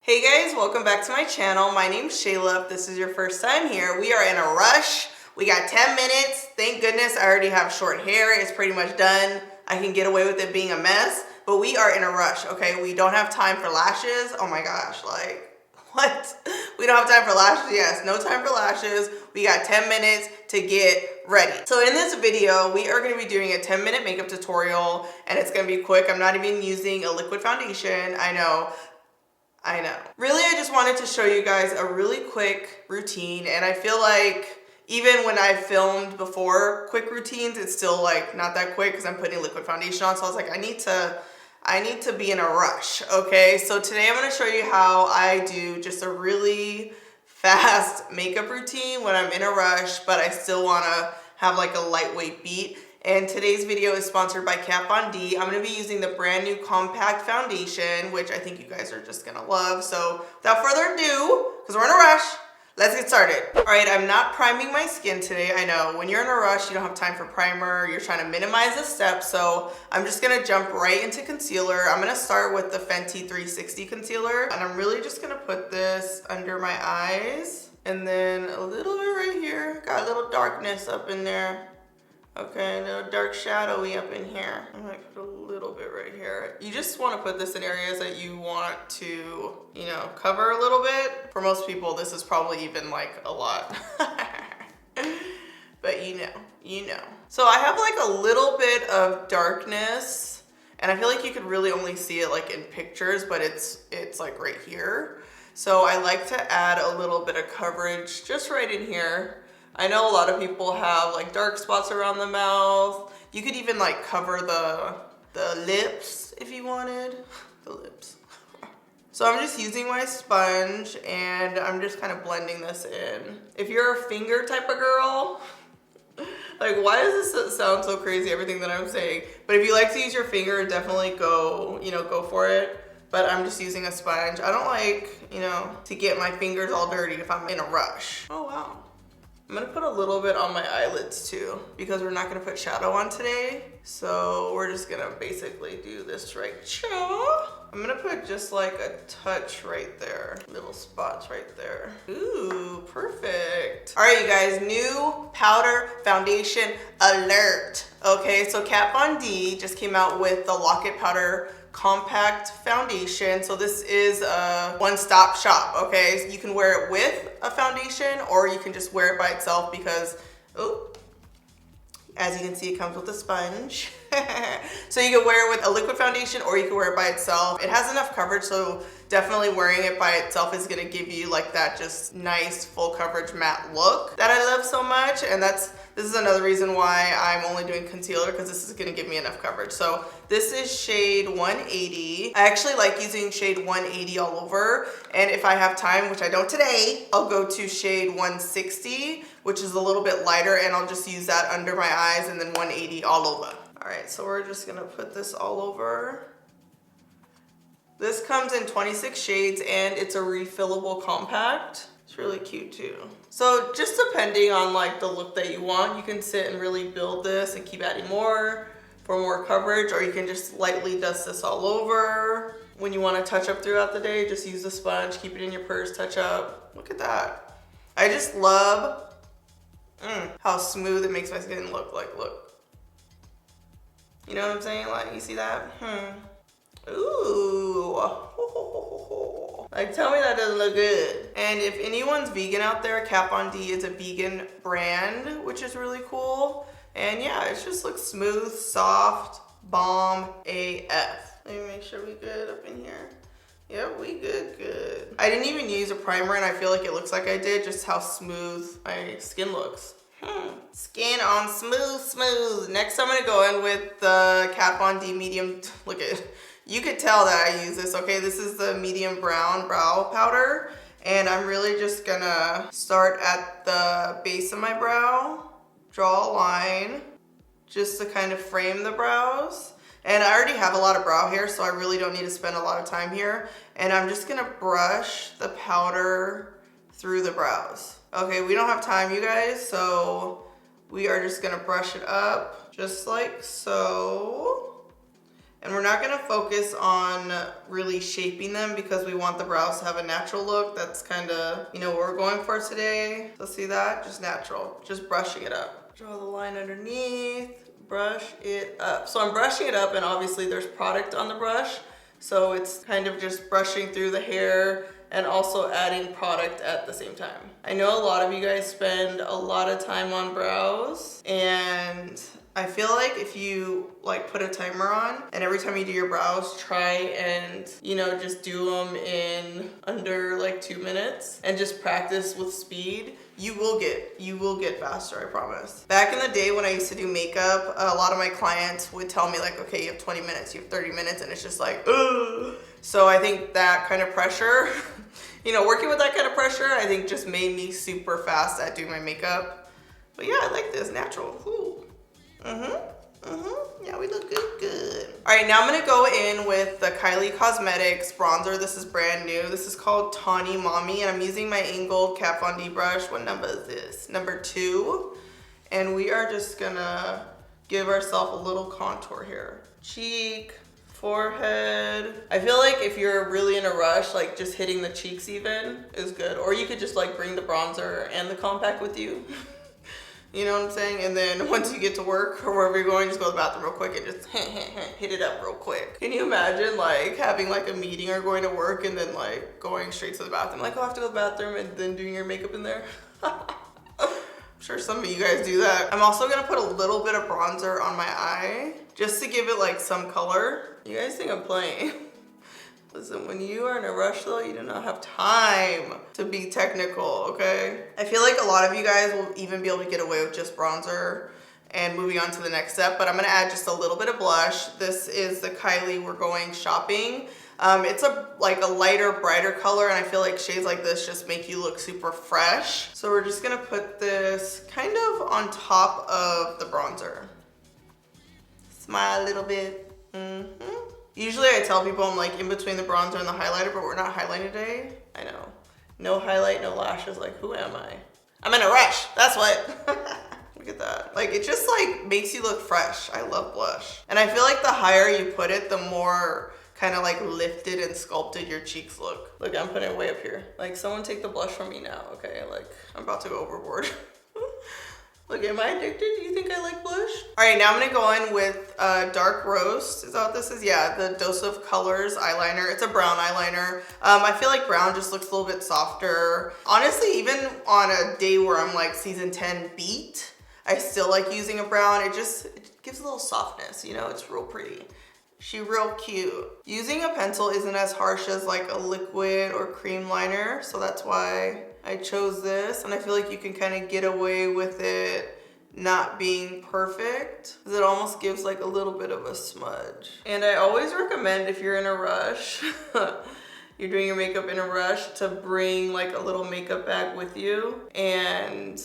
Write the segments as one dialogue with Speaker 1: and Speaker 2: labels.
Speaker 1: Hey guys, welcome back to my channel. My name's Shayla. If this is your first time here, we are in a rush. We got 10 minutes. Thank goodness I already have short hair. It's pretty much done. I can get away with it being a mess, but we are in a rush, okay? We don't have time for lashes. Oh my gosh, like, what? We don't have time for lashes? Yes, no time for lashes. We got 10 minutes to get ready. So in this video, we are gonna be doing a 10-minute makeup tutorial, and it's gonna be quick. I'm not even using a liquid foundation. I know. Really, I just wanted to show you guys a really quick routine, and I feel like even when I filmed before quick routines, it's still like not that quick because I'm putting liquid foundation on. So I was like, I need to be in a rush, okay? So today I'm gonna show you how I do just a really fast makeup routine when I'm in a rush, but I still wanna have like a lightweight beat. And today's video is sponsored by Kat Von D. I'm going to be using the brand new compact foundation, which I think you guys are just going to love. So without further ado, because we're in a rush, let's get started. All right, I'm not priming my skin today. I know when you're in a rush, you don't have time for primer. You're trying to minimize the steps. So I'm just going to jump right into concealer. I'm going to start with the Fenty 360 concealer. And I'm really just going to put this under my eyes. And then a little bit right here. Got a little darkness up in there. Okay, a little dark shadowy up in here. I might put a little bit right here. You just want to put this in areas that you want to, you know, cover a little bit. For most people, this is probably even like a lot. But you know. So I have like a little bit of darkness, and I feel like you could really only see it like in pictures, but it's like right here. So I like to add a little bit of coverage just right in here. I know a lot of people have like dark spots around the mouth. You could even like cover the lips if you wanted. The lips. So I'm just using my sponge and I'm just kind of blending this in. If you're a finger type of girl, like why does this sound so crazy, everything that I'm saying? But if you like to use your finger, definitely go for it. But I'm just using a sponge. I don't like, to get my fingers all dirty if I'm in a rush. Oh wow. I'm gonna put a little bit on my eyelids too, because we're not gonna put shadow on today. So we're just gonna basically do this right here. I'm gonna put just like a touch right there, little spots right there. Ooh, perfect. All right, you guys, new powder foundation alert. Okay, so Kat Von D just came out with the Lock-It Powder Compact Foundation. So this is a one-stop shop, okay? So you can wear it with a foundation or you can just wear it by itself because, as you can see, it comes with a sponge. So you can wear it with a liquid foundation or you can wear it by itself. It has enough coverage, so definitely wearing it by itself is gonna give you like that just nice full coverage matte look that I love so much. And this is another reason why I'm only doing concealer, because this is gonna give me enough coverage. So this is shade 180. I actually like using shade 180 all over. And if I have time, which I don't today, I'll go to shade 160, which is a little bit lighter, and I'll just use that under my eyes, and then 180 all over. All right, so we're just gonna put this all over. This comes in 26 shades and it's a refillable compact. It's really cute too. So just depending on like the look that you want, you can sit and really build this and keep adding more for more coverage, or you can just lightly dust this all over. When you want to touch up throughout the day, just use the sponge, keep it in your purse, touch up. Look at that. I just love how smooth it makes my skin look. Look. You know what I'm saying? Like, you see that? Ooh. Like, tell me that doesn't look good. And if anyone's vegan out there, Kat Von D is a vegan brand, which is really cool. And yeah, it just looks smooth, soft, bomb AF. Let me make sure we good up in here. Yep, we good. I didn't even use a primer and I feel like it looks like I did, just how smooth my skin looks. Skin on smooth. Next I'm gonna go in with the Kat Von D medium. Look at it. You could tell that I use this, okay? This is the medium brown brow powder. And I'm really just gonna start at the base of my brow, draw a line, just to kind of frame the brows. And I already have a lot of brow hair, so I really don't need to spend a lot of time here. And I'm just gonna brush the powder through the brows. Okay, we don't have time, you guys, so we are just gonna brush it up just like so. And we're not gonna focus on really shaping them because we want the brows to have a natural look. That's kind of, you know, what we're going for today. So see that? Just natural, just brushing it up. Draw the line underneath, brush it up. So I'm brushing it up and obviously there's product on the brush. So it's kind of just brushing through the hair and also adding product at the same time. I know a lot of you guys spend a lot of time on brows, and I feel like if you like put a timer on and every time you do your brows, try and, you know, just do them in under like 2 minutes and just practice with speed. You will get faster, I promise. Back in the day when I used to do makeup, a lot of my clients would tell me like, okay, you have 20 minutes, you have 30 minutes, and it's just like, ugh. So I think that kind of pressure, you know, working with that kind of pressure, I think just made me super fast at doing my makeup. But yeah, I like this, natural, ooh. Yeah, we look good. All right, now I'm gonna go in with the Kylie Cosmetics bronzer. This is brand new. This is called Tawni Mami, and I'm using my angled Kat Von D brush. What number is this? Number 2. And we are just gonna give ourselves a little contour here. Cheek, forehead. I feel like if you're really in a rush, like just hitting the cheeks even is good. Or you could just like bring the bronzer and the compact with you. You know what I'm saying? And then once you get to work or wherever you're going, just go to the bathroom real quick and just hit it up real quick. Can you imagine like having like a meeting or going to work and then like going straight to the bathroom? Like, oh, I have to go to the bathroom and then doing your makeup in there? I'm sure some of you guys do that. I'm also gonna put a little bit of bronzer on my eye just to give it like some color. You guys think I'm playing? Listen, when you are in a rush though, you do not have time to be technical, okay? I feel like a lot of you guys will even be able to get away with just bronzer and moving on to the next step, but I'm gonna add just a little bit of blush. This is the Kylie We're Going Shopping. It's like a lighter, brighter color, and I feel like shades like this just make you look super fresh. So we're just gonna put this kind of on top of the bronzer. Smile a little bit. Usually I tell people I'm like in between the bronzer and the highlighter, but we're not highlighting today. I know. No highlight, no lashes. Like, who am I? I'm in a rush. That's what. Look at that. Like, it just like makes you look fresh. I love blush. And I feel like the higher you put it, the more kind of like lifted and sculpted your cheeks look. Look, I'm putting it way up here. Like, someone take the blush from me now, okay? Like, I'm about to go overboard. Look, am I addicted? Do you think I like blush? All right, now I'm gonna go in with Dark Roast. Is that what this is? Yeah, the Dose of Colors eyeliner. It's a brown eyeliner. I feel like brown just looks a little bit softer. Honestly, even on a day where I'm like season 10 beat, I still like using a brown. It gives a little softness, you know? It's real pretty. She real cute. Using a pencil isn't as harsh as like a liquid or cream liner, so that's why I chose this, and I feel like you can kind of get away with it not being perfect because it almost gives like a little bit of a smudge. And I always recommend if you're in a rush, you're doing your makeup in a rush, to bring like a little makeup bag with you, and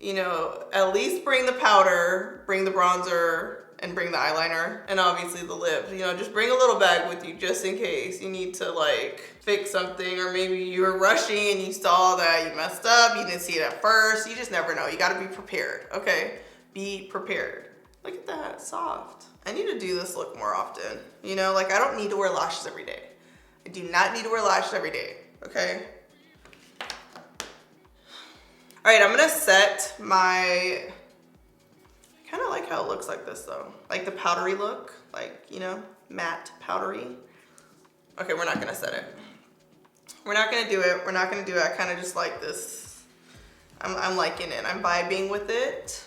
Speaker 1: you know, at least bring the powder, bring the bronzer, and bring the eyeliner, and obviously the lip. You know, just bring a little bag with you just in case you need to like fix something, or maybe you were rushing and you saw that you messed up, you didn't see it at first. You just never know. You gotta be prepared, okay? Be prepared. Look at that, soft. I need to do this look more often. You know, like I don't need to wear lashes every day. I do not need to wear lashes every day, okay? All right, I'm gonna set my, kind of like how it looks like this though. Like the powdery look, like, you know, matte powdery. Okay, we're not gonna set it. We're not gonna do it. We're not gonna do it. I kind of just like this. I'm liking it. I'm vibing with it.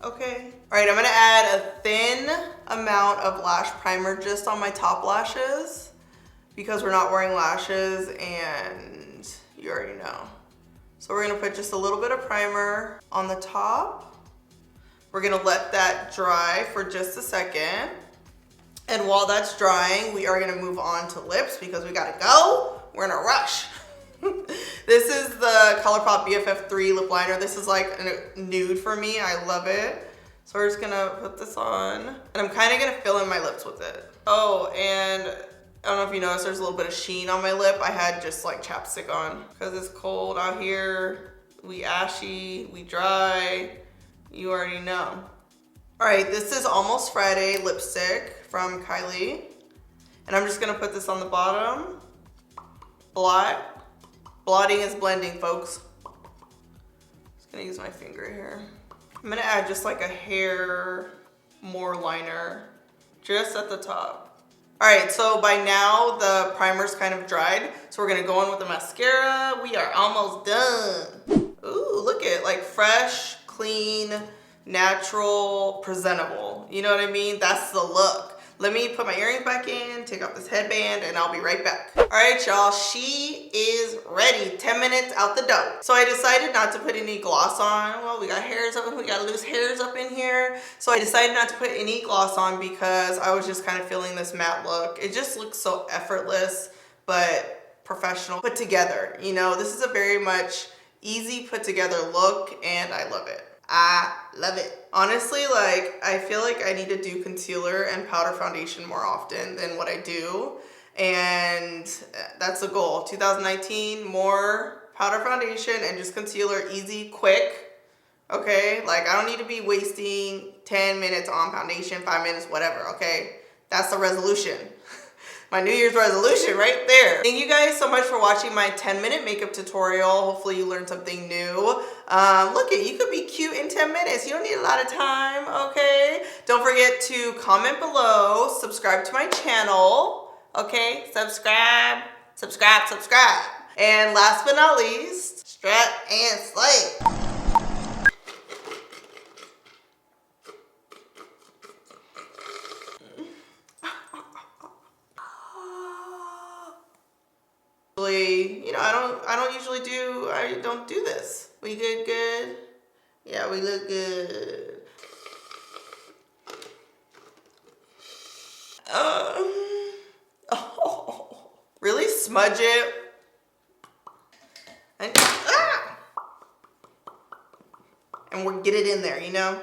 Speaker 1: Okay. All right, I'm gonna add a thin amount of lash primer just on my top lashes because we're not wearing lashes and you already know. So we're gonna put just a little bit of primer on the top. We're gonna let that dry for just a second. And while that's drying, we are gonna move on to lips because we gotta go. We're in a rush. This is the Colourpop BFF3 lip liner. This is like a nude for me. I love it. So we're just gonna put this on. And I'm kinda gonna fill in my lips with it. Oh, and I don't know if you noticed, there's a little bit of sheen on my lip. I had just like chapstick on because it's cold out here. We ashy, we dry. You already know. All right, this is Almost Friday lipstick from Kylie. And I'm just gonna put this on the bottom. Blot. Blotting is blending, folks. Just gonna use my finger here. I'm gonna add just like a hair more liner just at the top. All right, so by now the primer's kind of dried, so we're gonna go in with the mascara. We are almost done. Ooh, look at like fresh, clean, natural, presentable. You know what I mean? That's the look. Let me put my earrings back in, take off this headband, and I'll be right back. All right, y'all, she is ready. 10 minutes out the door. So I decided not to put any gloss on. Well, we got hairs up, we got loose hairs up in here. So I decided not to put any gloss on because I was just kind of feeling this matte look. It just looks so effortless, but professional, put together. You know, this is a very much easy put together look, and I love it. I love it. Honestly, like, I feel like I need to do concealer and powder foundation more often than what I do. And that's the goal. 2019, more powder foundation and just concealer, easy, quick. Okay? Like, I don't need to be wasting 10 minutes on foundation, 5 minutes, whatever, okay? That's the resolution. My New Year's resolution right there. Thank you guys so much for watching my 10-minute makeup tutorial. Hopefully you learned something new. Look it, you could be cute in 10 minutes. You don't need a lot of time, okay? Don't forget to comment below, subscribe to my channel, okay? Subscribe. And last but not least, strut and slay. You know, I don't do this. We good? Yeah, we look good. Oh, really smudge it. And we'll get it in there, you know?